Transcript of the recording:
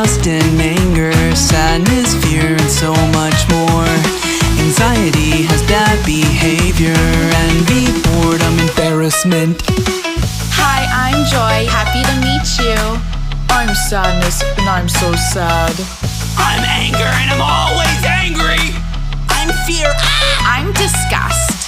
lust and anger, sadness, fear, and so much more. Anxiety has bad behavior, envy, boredom, embarrassment. Hi, I'm Joy, happy to meet you. I'm sadness and I'm so sad. I'm anger and I'm always angry. I'm fear. I'm disgust.